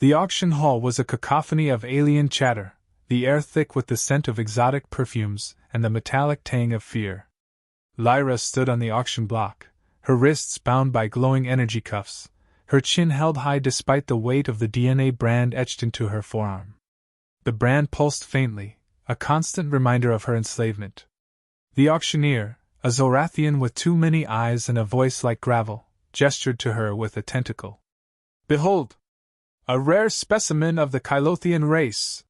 The auction hall was a cacophony of alien chatter, the air thick with the scent of exotic perfumes and the metallic tang of fear. Lyra stood on the auction block, her wrists bound by glowing energy cuffs, her chin held high despite the weight of the DNA brand etched into her forearm. The brand pulsed faintly, a constant reminder of her enslavement. The auctioneer, a Zorathian with too many eyes and a voice like gravel, gestured to her with a tentacle. "Behold! A rare specimen of the Kylothian race.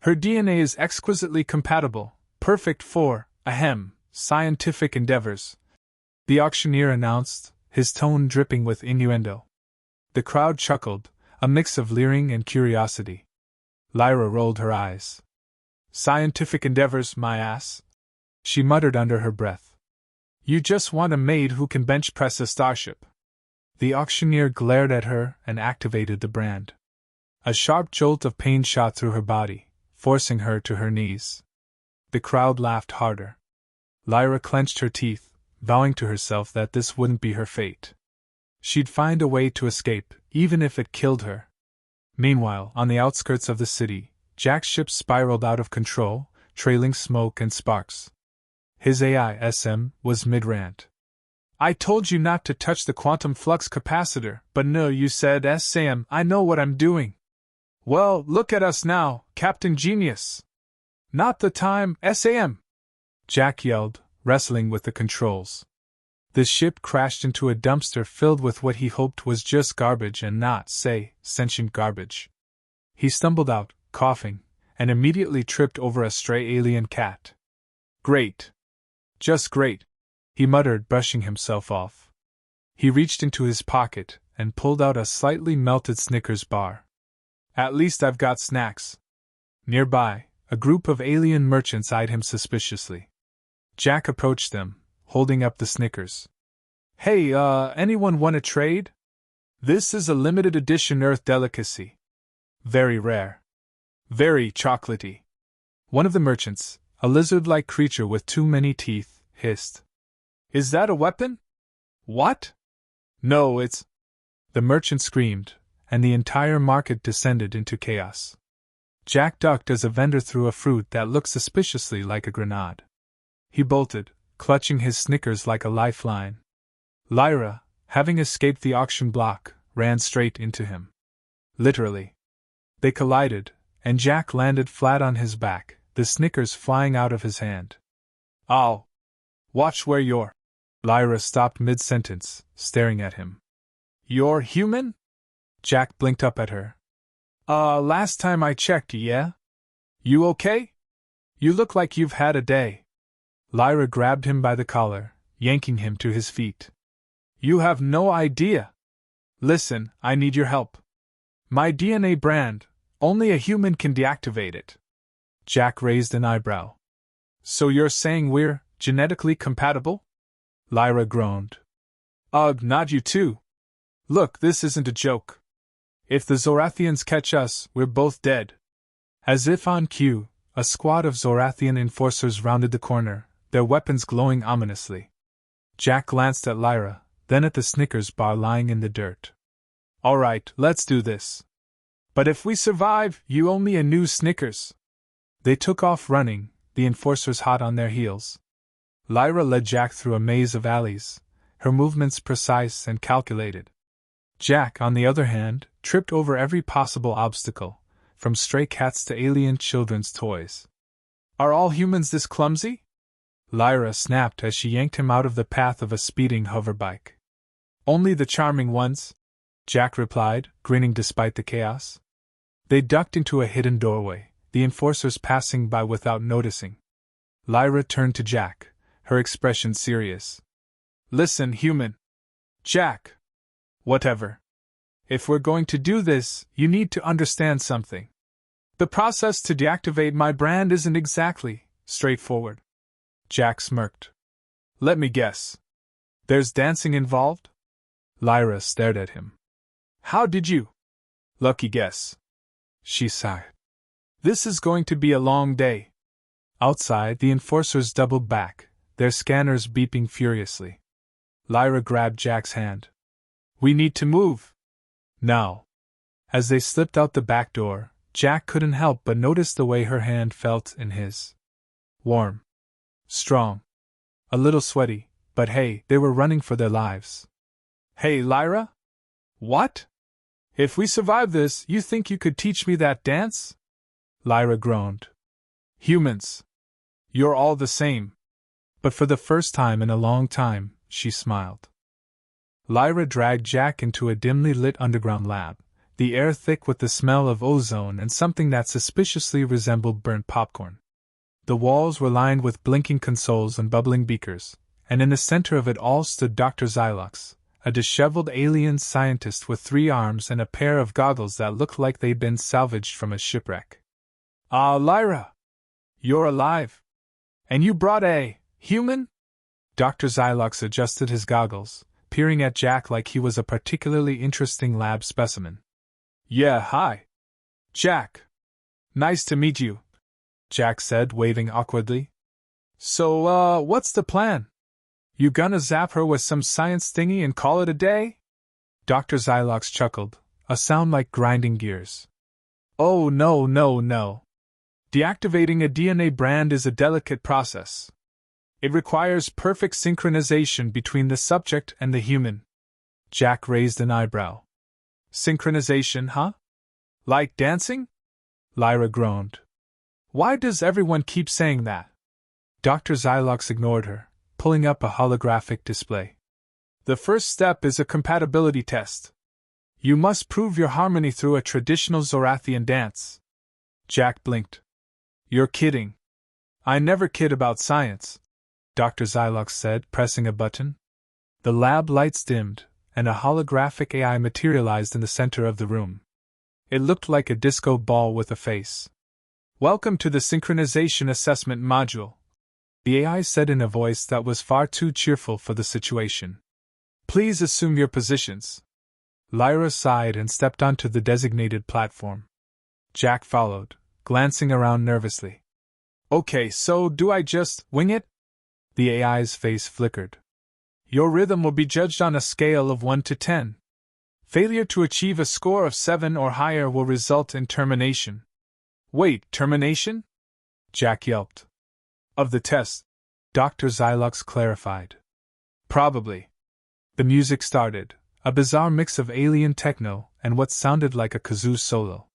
Her DNA is exquisitely compatible, perfect for, scientific endeavors," the auctioneer announced, his tone dripping with innuendo. The crowd chuckled, a mix of leering and curiosity. Lyra rolled her eyes. "Scientific endeavors, my ass," she muttered under her breath. "You just want a maid who can bench press a starship." The auctioneer glared at her and activated the brand. A sharp jolt of pain shot through her body, forcing her to her knees. The crowd laughed harder. Lyra clenched her teeth, vowing to herself that this wouldn't be her fate. She'd find a way to escape, even if it killed her. Meanwhile, on the outskirts of the city, Jack's ship spiraled out of control, trailing smoke and sparks. His AISM was mid-rant. "I told you not to touch the quantum flux capacitor, but no, you said SAM, I know what I'm doing." "Well, look at us now, Captain Genius." "Not the time, SAM!" Jack yelled, wrestling with the controls. The ship crashed into a dumpster filled with what he hoped was just garbage and not, sentient garbage. He stumbled out, coughing, and immediately tripped over a stray alien cat. "Great. Just great," he muttered, brushing himself off. He reached into his pocket and pulled out a slightly melted Snickers bar. "At least I've got snacks." Nearby, a group of alien merchants eyed him suspiciously. Jack approached them, holding up the Snickers. "Hey, anyone want a trade? This is a limited edition Earth delicacy. Very rare. Very chocolatey." One of the merchants, a lizard-like creature with too many teeth, hissed. "Is that a weapon?" "What?" "No, it's—" The merchant screamed, and the entire market descended into chaos. Jack ducked as a vendor threw a fruit that looked suspiciously like a grenade. He bolted, clutching his Snickers like a lifeline. Lyra, having escaped the auction block, ran straight into him. Literally. They collided, and Jack landed flat on his back, the Snickers flying out of his hand. "Ow! Watch where you're—" Lyra stopped mid-sentence, staring at him. "You're human?" Jack blinked up at her. Last time I checked, yeah? You okay? You look like you've had a day." Lyra grabbed him by the collar, yanking him to his feet. "You have no idea. Listen, I need your help. My DNA brand, only a human can deactivate it." Jack raised an eyebrow. "So you're saying we're genetically compatible?" Lyra groaned. "Ugh, not you too. Look, this isn't a joke. If the Zorathians catch us, we're both dead." As if on cue, a squad of Zorathian enforcers rounded the corner, their weapons glowing ominously. Jack glanced at Lyra, then at the Snickers bar lying in the dirt. "All right, let's do this. But if we survive, you owe me a new Snickers." They took off running, the enforcers hot on their heels. Lyra led Jack through a maze of alleys, her movements precise and calculated. Jack, on the other hand, tripped over every possible obstacle, from stray cats to alien children's toys. "Are all humans this clumsy?" Lyra snapped as she yanked him out of the path of a speeding hoverbike. "Only the charming ones," Jack replied, grinning despite the chaos. They ducked into a hidden doorway, the enforcers passing by without noticing. Lyra turned to Jack, her expression serious. "Listen, human. Jack. Whatever. If we're going to do this, you need to understand something. The process to deactivate my brand isn't exactly straightforward." Jack smirked. "Let me guess. There's dancing involved?" Lyra stared at him. "How did you—" "Lucky guess." She sighed. "This is going to be a long day." Outside, the enforcers doubled back, their scanners beeping furiously. Lyra grabbed Jack's hand. "We need to move. Now." As they slipped out the back door, Jack couldn't help but notice the way her hand felt in his. Warm. Strong. A little sweaty, but hey, they were running for their lives. Hey, Lyra? What? If we survive this, you think you could teach me that dance? Lyra groaned. Humans. You're all the same. But for the first time in a long time, she smiled. Lyra dragged Jack into a dimly lit underground lab, the air thick with the smell of ozone and something that suspiciously resembled burnt popcorn. The walls were lined with blinking consoles and bubbling beakers, and in the center of it all stood Dr. Xylox, a disheveled alien scientist with 3 arms and a pair of goggles that looked like they'd been salvaged from a shipwreck. Ah, Lyra! You're alive! And you brought a human? Dr. Xylox adjusted his goggles, peering at Jack like he was a particularly interesting lab specimen. Yeah, hi. Jack. Nice to meet you, Jack said, waving awkwardly. So, what's the plan? You gonna zap her with some science thingy and call it a day? Dr. Xylox chuckled, a sound like grinding gears. Oh, no. Deactivating a DNA brand is a delicate process. It requires perfect synchronization between the subject and the human. Jack raised an eyebrow. Synchronization, huh? Like dancing? Lyra groaned. Why does everyone keep saying that? Dr. Xylox ignored her, pulling up a holographic display. The first step is a compatibility test. You must prove your harmony through a traditional Zorathian dance. Jack blinked. You're kidding. I never kid about science, Dr. Xylox said, pressing a button. The lab lights dimmed, and a holographic AI materialized in the center of the room. It looked like a disco ball with a face. Welcome to the Synchronization Assessment Module, the AI said in a voice that was far too cheerful for the situation. Please assume your positions. Lyra sighed and stepped onto the designated platform. Jack followed, glancing around nervously. Okay, so do I just wing it? The AI's face flickered. Your rhythm will be judged on a scale of 1 to 10. Failure to achieve a score of 7 or higher will result in termination. Wait, termination? Jack yelped. Of the test, Dr. Xylox clarified. Probably. The music started, a bizarre mix of alien techno and what sounded like a kazoo solo.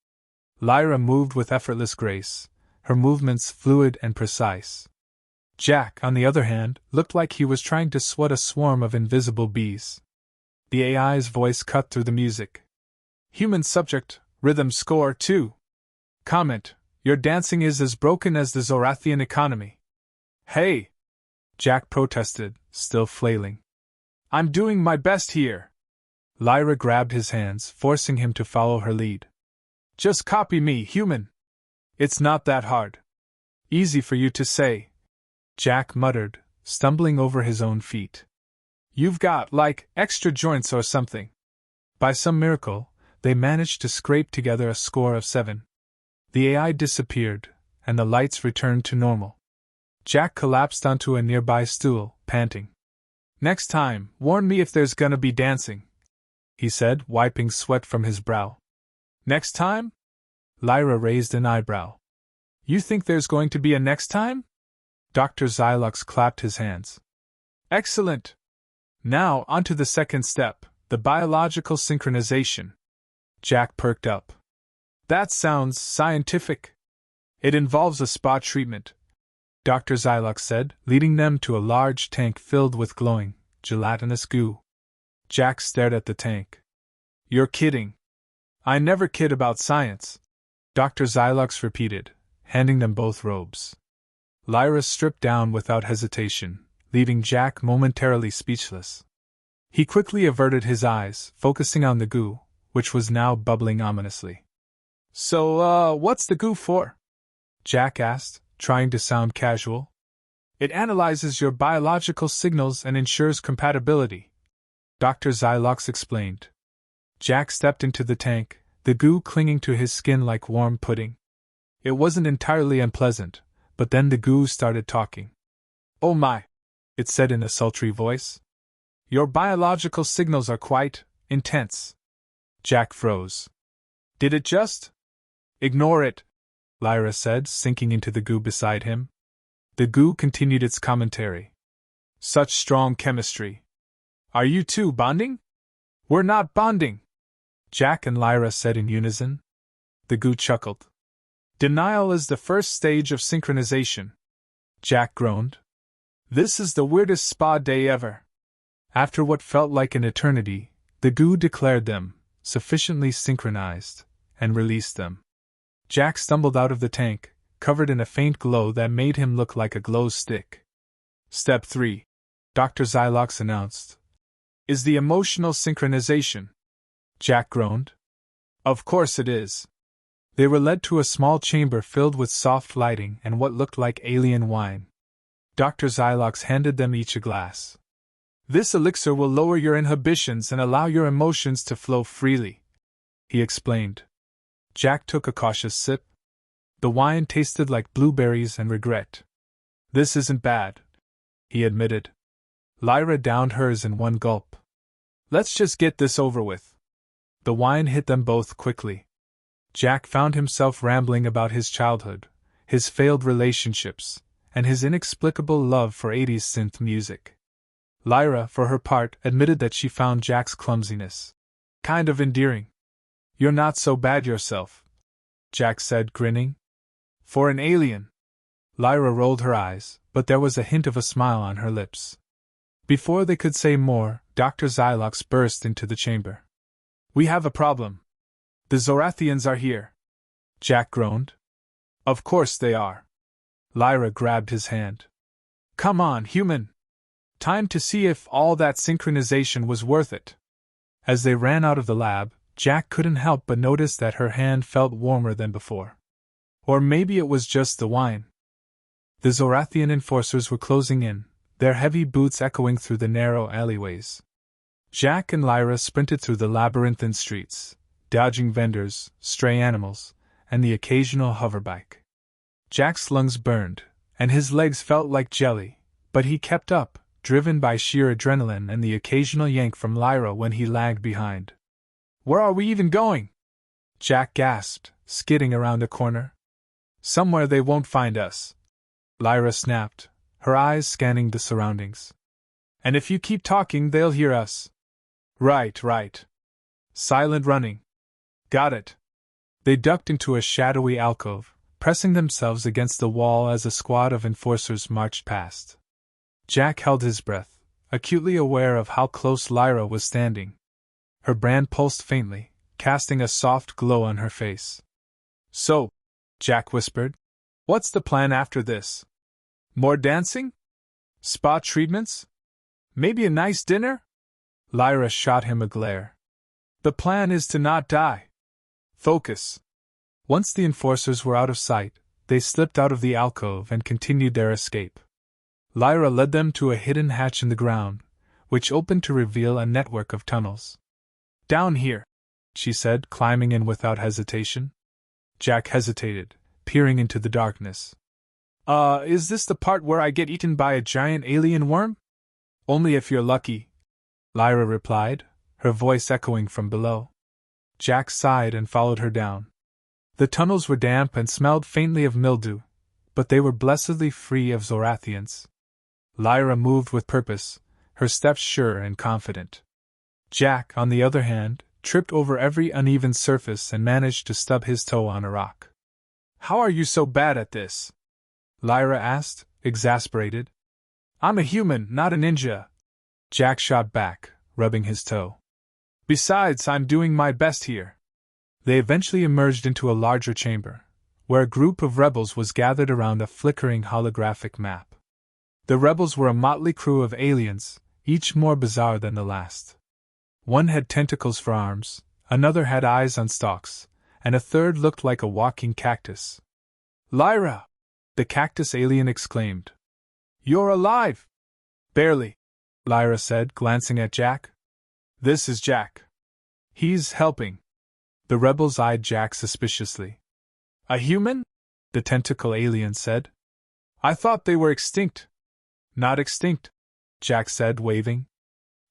Lyra moved with effortless grace, her movements fluid and precise. Jack, on the other hand, looked like he was trying to swat a swarm of invisible bees. The AI's voice cut through the music. Human subject, rhythm score 2. Comment, your dancing is as broken as the Zorathian economy. Hey! Jack protested, still flailing. I'm doing my best here. Lyra grabbed his hands, forcing him to follow her lead. Just copy me, human. It's not that hard. Easy for you to say, Jack muttered, stumbling over his own feet. You've got, like, extra joints or something. By some miracle, they managed to scrape together a score of 7. The AI disappeared, and the lights returned to normal. Jack collapsed onto a nearby stool, panting. Next time, warn me if there's gonna be dancing, he said, wiping sweat from his brow. Next time? Lyra raised an eyebrow. You think there's going to be a next time? Dr. Xylox clapped his hands. Excellent! Now, on to the second step, the biological synchronization. Jack perked up. That sounds scientific. It involves a spa treatment, Dr. Xylox said, leading them to a large tank filled with glowing, gelatinous goo. Jack stared at the tank. You're kidding. I never kid about science, Dr. Xylox repeated, handing them both robes. Lyra stripped down without hesitation, leaving Jack momentarily speechless. He quickly averted his eyes, focusing on the goo, which was now bubbling ominously. So, what's the goo for? Jack asked, trying to sound casual. It analyzes your biological signals and ensures compatibility, Dr. Xylox explained. Jack stepped into the tank, the goo clinging to his skin like warm pudding. It wasn't entirely unpleasant, but then the goo started talking. Oh my, it said in a sultry voice. Your biological signals are quite intense. Jack froze. Did it just? Ignore it, Lyra said, sinking into the goo beside him. The goo continued its commentary. Such strong chemistry. Are you two bonding? We're not bonding, Jack and Lyra said in unison. The goo chuckled. Denial is the first stage of synchronization, Jack groaned. This is the weirdest spa day ever. After what felt like an eternity, the goo declared them sufficiently synchronized and released them. Jack stumbled out of the tank, covered in a faint glow that made him look like a glow stick. Step 3, Dr. Xylox announced, is the emotional synchronization. Jack groaned. Of course it is. They were led to a small chamber filled with soft lighting and what looked like alien wine. Dr. Xylox handed them each a glass. This elixir will lower your inhibitions and allow your emotions to flow freely, he explained. Jack took a cautious sip. The wine tasted like blueberries and regret. This isn't bad, he admitted. Lyra downed hers in one gulp. Let's just get this over with. The wine hit them both quickly. Jack found himself rambling about his childhood, his failed relationships, and his inexplicable love for 80s synth music. Lyra, for her part, admitted that she found Jack's clumsiness kind of endearing. You're not so bad yourself, Jack said, grinning. For an alien. Lyra rolled her eyes, but there was a hint of a smile on her lips. Before they could say more, Dr. Xylox burst into the chamber. We have a problem. The Zorathians are here, Jack groaned. Of course they are. Lyra grabbed his hand. Come on, human. Time to see if all that synchronization was worth it. As they ran out of the lab, Jack couldn't help but notice that her hand felt warmer than before. Or maybe it was just the wine. The Zorathian enforcers were closing in, their heavy boots echoing through the narrow alleyways. Jack and Lyra sprinted through the labyrinthine streets, dodging vendors, stray animals, and the occasional hoverbike. Jack's lungs burned, and his legs felt like jelly, but he kept up, driven by sheer adrenaline and the occasional yank from Lyra when he lagged behind. Where are we even going? Jack gasped, skidding around a corner. Somewhere they won't find us, Lyra snapped, her eyes scanning the surroundings. And if you keep talking, they'll hear us. Right. Silent running. Got it. They ducked into a shadowy alcove, pressing themselves against the wall as a squad of enforcers marched past. Jack held his breath, acutely aware of how close Lyra was standing. Her brand pulsed faintly, casting a soft glow on her face. So, Jack whispered, what's the plan after this? More dancing? Spa treatments? Maybe a nice dinner? Lyra shot him a glare. The plan is to not die. Focus. Once the enforcers were out of sight, they slipped out of the alcove and continued their escape. Lyra led them to a hidden hatch in the ground, which opened to reveal a network of tunnels. Down here, she said, climbing in without hesitation. Jack hesitated, peering into the darkness. Is this the part where I get eaten by a giant alien worm? Only if you're lucky, Lyra replied, her voice echoing from below. Jack sighed and followed her down. The tunnels were damp and smelled faintly of mildew, but they were blessedly free of Zorathians. Lyra moved with purpose, her steps sure and confident. Jack, on the other hand, tripped over every uneven surface and managed to stub his toe on a rock. How are you so bad at this? Lyra asked, exasperated. I'm a human, not a ninja, Jack shot back, rubbing his toe. Besides, I'm doing my best here. They eventually emerged into a larger chamber, where a group of rebels was gathered around a flickering holographic map. The rebels were a motley crew of aliens, each more bizarre than the last. One had tentacles for arms, another had eyes on stalks, and a third looked like a walking cactus. Lyra! The cactus alien exclaimed. You're alive! Barely, Lyra said, glancing at Jack. This is Jack. He's helping. The rebels eyed Jack suspiciously. A human? The tentacle alien said. I thought they were extinct. Not extinct, Jack said, waving.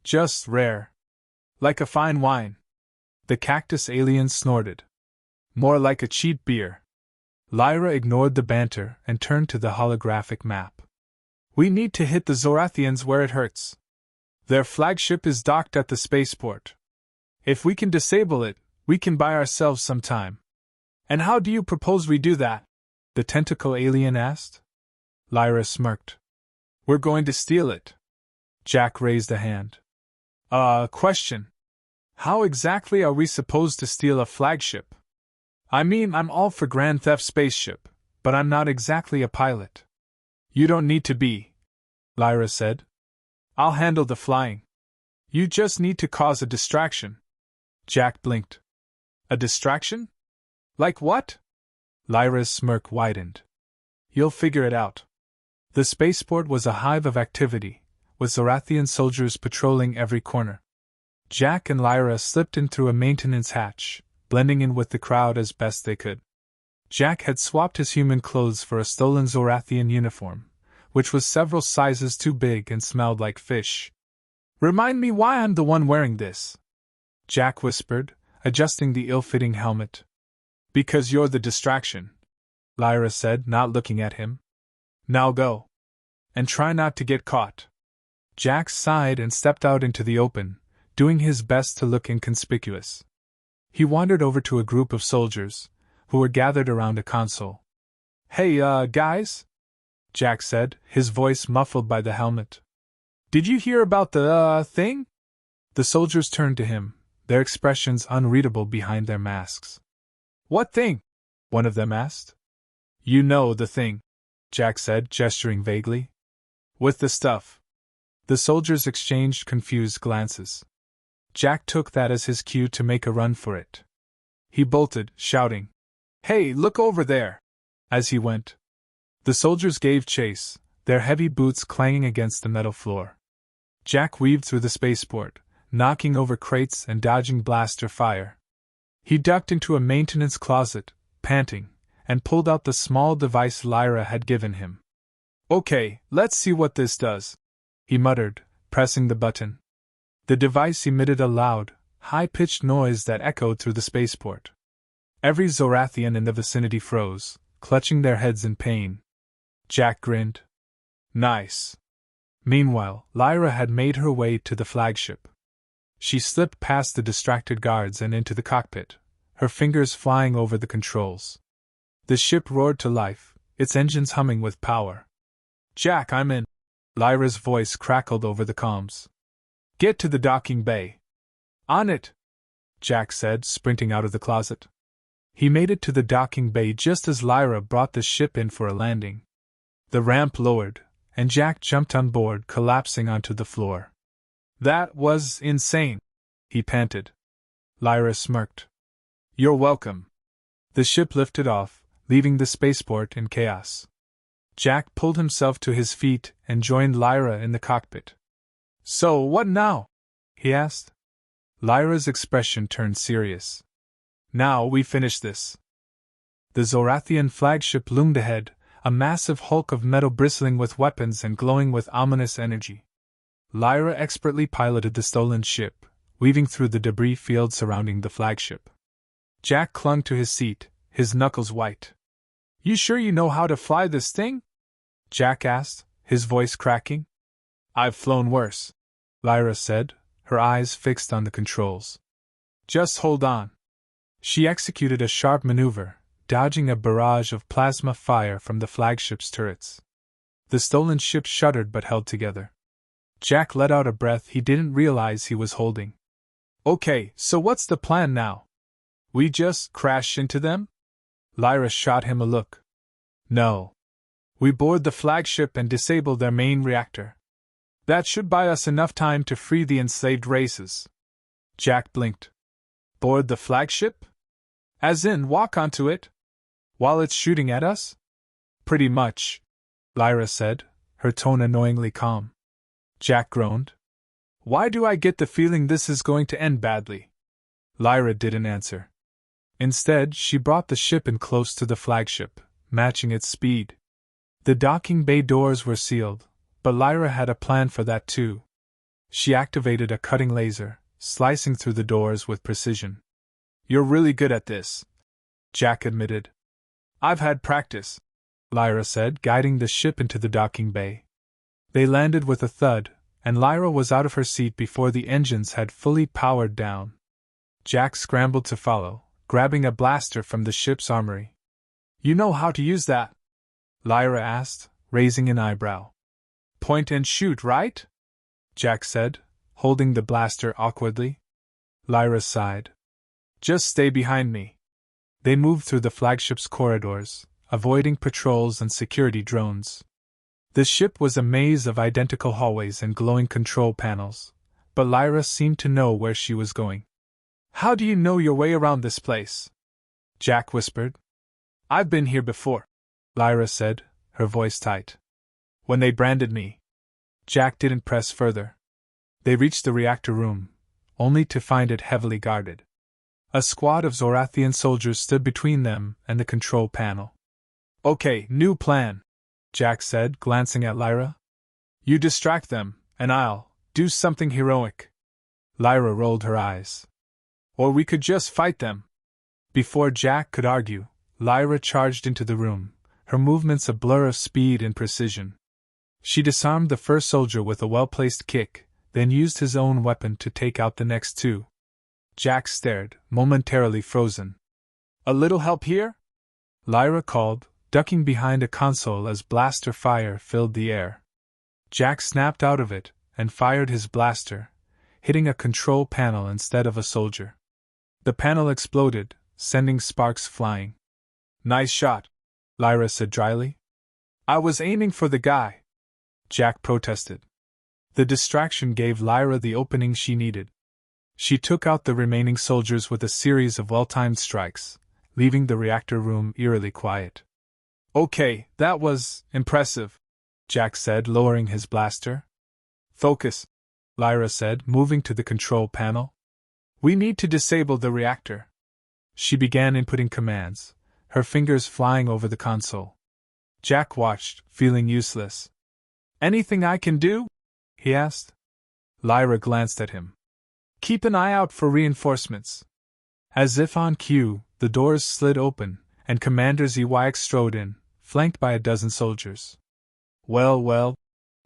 Just rare. Like a fine wine. The cactus alien snorted. More like a cheap beer. Lyra ignored the banter and turned to the holographic map. We need to hit the Zorathians where it hurts. Their flagship is docked at the spaceport. If we can disable it, we can buy ourselves some time. And how do you propose we do that? The tentacle alien asked. Lyra smirked. We're going to steal it. Jack raised a hand. Question. How exactly are we supposed to steal a flagship? I mean, I'm all for Grand Theft Spaceship, but I'm not exactly a pilot. You don't need to be, Lyra said. I'll handle the flying. You just need to cause a distraction. Jack blinked. A distraction? Like what? Lyra's smirk widened. You'll figure it out. The spaceport was a hive of activity, with Zorathian soldiers patrolling every corner. Jack and Lyra slipped in through a maintenance hatch, blending in with the crowd as best they could. Jack had swapped his human clothes for a stolen Zorathian uniform, which was several sizes too big and smelled like fish. Remind me why I'm the one wearing this, Jack whispered, adjusting the ill-fitting helmet. Because you're the distraction, Lyra said, not looking at him. Now go. And try not to get caught. Jack sighed and stepped out into the open, doing his best to look inconspicuous. He wandered over to a group of soldiers, who were gathered around a console. Hey, guys? Jack said, his voice muffled by the helmet. Did you hear about the, thing? The soldiers turned to him, their expressions unreadable behind their masks. What thing? One of them asked. You know the thing, Jack said, gesturing vaguely. With the stuff. The soldiers exchanged confused glances. Jack took that as his cue to make a run for it. He bolted, shouting, Hey, look over there! As he went. The soldiers gave chase, their heavy boots clanging against the metal floor. Jack weaved through the spaceport, knocking over crates and dodging blaster fire. He ducked into a maintenance closet, panting, and pulled out the small device Lyra had given him. Okay, let's see what this does, he muttered, pressing the button. The device emitted a loud, high-pitched noise that echoed through the spaceport. Every Zorathian in the vicinity froze, clutching their heads in pain. Jack grinned. Nice. Meanwhile, Lyra had made her way to the flagship. She slipped past the distracted guards and into the cockpit, her fingers flying over the controls. The ship roared to life, its engines humming with power. Jack, I'm in. Lyra's voice crackled over the comms. Get to the docking bay. On it, Jack said, sprinting out of the closet. He made it to the docking bay just as Lyra brought the ship in for a landing. The ramp lowered, and Jack jumped on board, collapsing onto the floor. That was insane, he panted. Lyra smirked. You're welcome. The ship lifted off, leaving the spaceport in chaos. Jack pulled himself to his feet and joined Lyra in the cockpit. So, what now? He asked. Lyra's expression turned serious. Now we finish this. The Zorathian flagship loomed ahead, a massive hulk of metal bristling with weapons and glowing with ominous energy. Lyra expertly piloted the stolen ship, weaving through the debris field surrounding the flagship. Jack clung to his seat, his knuckles white. You sure you know how to fly this thing? Jack asked, his voice cracking. I've flown worse, Lyra said, her eyes fixed on the controls. Just hold on. She executed a sharp maneuver, dodging a barrage of plasma fire from the flagship's turrets. The stolen ship shuddered but held together. Jack let out a breath he didn't realize he was holding. Okay, so what's the plan now? We just crash into them? Lyra shot him a look. No. We board the flagship and disable their main reactor. That should buy us enough time to free the enslaved races. Jack blinked. Board the flagship? As in, walk onto it? While it's shooting at us? Pretty much, Lyra said, her tone annoyingly calm. Jack groaned. Why do I get the feeling this is going to end badly? Lyra didn't answer. Instead, she brought the ship in close to the flagship, matching its speed. The docking bay doors were sealed, but Lyra had a plan for that too. She activated a cutting laser, slicing through the doors with precision. You're really good at this, Jack admitted. I've had practice, Lyra said, guiding the ship into the docking bay. They landed with a thud, and Lyra was out of her seat before the engines had fully powered down. Jack scrambled to follow, grabbing a blaster from the ship's armory. You know how to use that? Lyra asked, raising an eyebrow. Point and shoot, right? Jack said, holding the blaster awkwardly. Lyra sighed. Just stay behind me. They moved through the flagship's corridors, avoiding patrols and security drones. The ship was a maze of identical hallways and glowing control panels, but Lyra seemed to know where she was going. How do you know your way around this place? Jack whispered. I've been here before, Lyra said, her voice tight. When they branded me. Jack didn't press further. They reached the reactor room, only to find it heavily guarded. A squad of Zorathian soldiers stood between them and the control panel. Okay, new plan, Jack said, glancing at Lyra. You distract them, and I'll do something heroic. Lyra rolled her eyes. Or we could just fight them. Before Jack could argue, Lyra charged into the room, her movements a blur of speed and precision. She disarmed the first soldier with a well-placed kick, then used his own weapon to take out the next two. Jack stared, momentarily frozen. A little help here? Lyra called, ducking behind a console as blaster fire filled the air. Jack snapped out of it and fired his blaster, hitting a control panel instead of a soldier. The panel exploded, sending sparks flying. Nice shot, Lyra said dryly. I was aiming for the guy, Jack protested. The distraction gave Lyra the opening she needed. She took out the remaining soldiers with a series of well-timed strikes, leaving the reactor room eerily quiet. Okay, that was impressive, Jack said, lowering his blaster. Focus, Lyra said, moving to the control panel. We need to disable the reactor. She began inputting commands, her fingers flying over the console. Jack watched, feeling useless. Anything I can do? He asked. Lyra glanced at him. Keep an eye out for reinforcements. As if on cue, the doors slid open, and Commander ZYX strode in, flanked by a dozen soldiers. Well,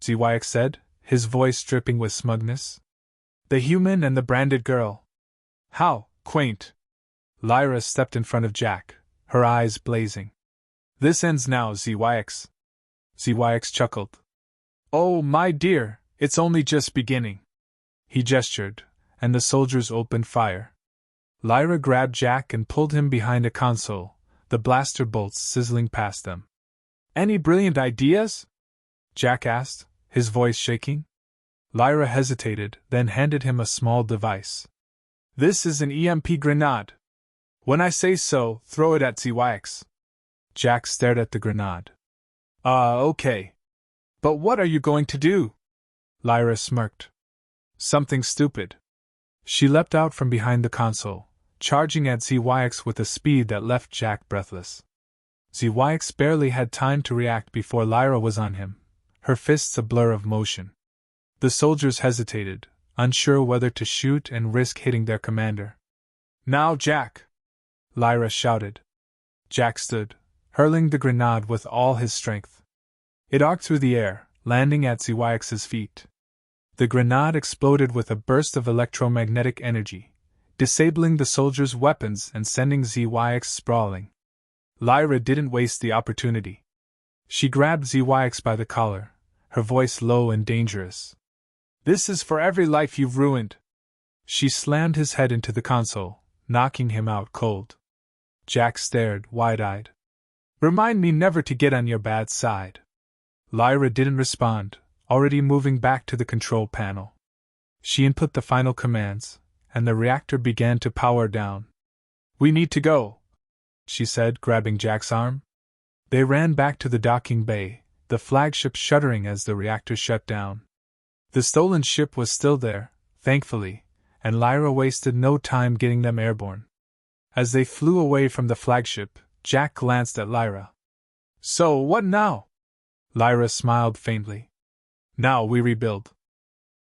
ZYX said, his voice dripping with smugness. The human and the branded girl. How quaint. Lyra stepped in front of Jack, her eyes blazing. This ends now, ZYX. ZYX chuckled. Oh, my dear, it's only just beginning. He gestured, and the soldiers opened fire. Lyra grabbed Jack and pulled him behind a console, the blaster bolts sizzling past them. Any brilliant ideas? Jack asked, his voice shaking. Lyra hesitated, then handed him a small device. This is an EMP grenade. When I say so, throw it at ZYX. Jack stared at the grenade. Okay. But what are you going to do? Lyra smirked. Something stupid. She leapt out from behind the console, charging at ZYX with a speed that left Jack breathless. ZYX barely had time to react before Lyra was on him, her fists a blur of motion. The soldiers hesitated, unsure whether to shoot and risk hitting their commander. Now, Jack! Lyra shouted. Jack stood, hurling the grenade with all his strength. It arced through the air, landing at ZYX's feet. The grenade exploded with a burst of electromagnetic energy, disabling the soldiers' weapons and sending ZYX sprawling. Lyra didn't waste the opportunity. She grabbed ZYX by the collar, her voice low and dangerous. This is for every life you've ruined. She slammed his head into the console, knocking him out cold. Jack stared, wide-eyed. Remind me never to get on your bad side. Lyra didn't respond, already moving back to the control panel. She input the final commands, and the reactor began to power down. We need to go, she said, grabbing Jack's arm. They ran back to the docking bay, the flagship shuddering as the reactor shut down. The stolen ship was still there, thankfully, and Lyra wasted no time getting them airborne. As they flew away from the flagship, Jack glanced at Lyra. So what now? Lyra smiled faintly. Now we rebuild.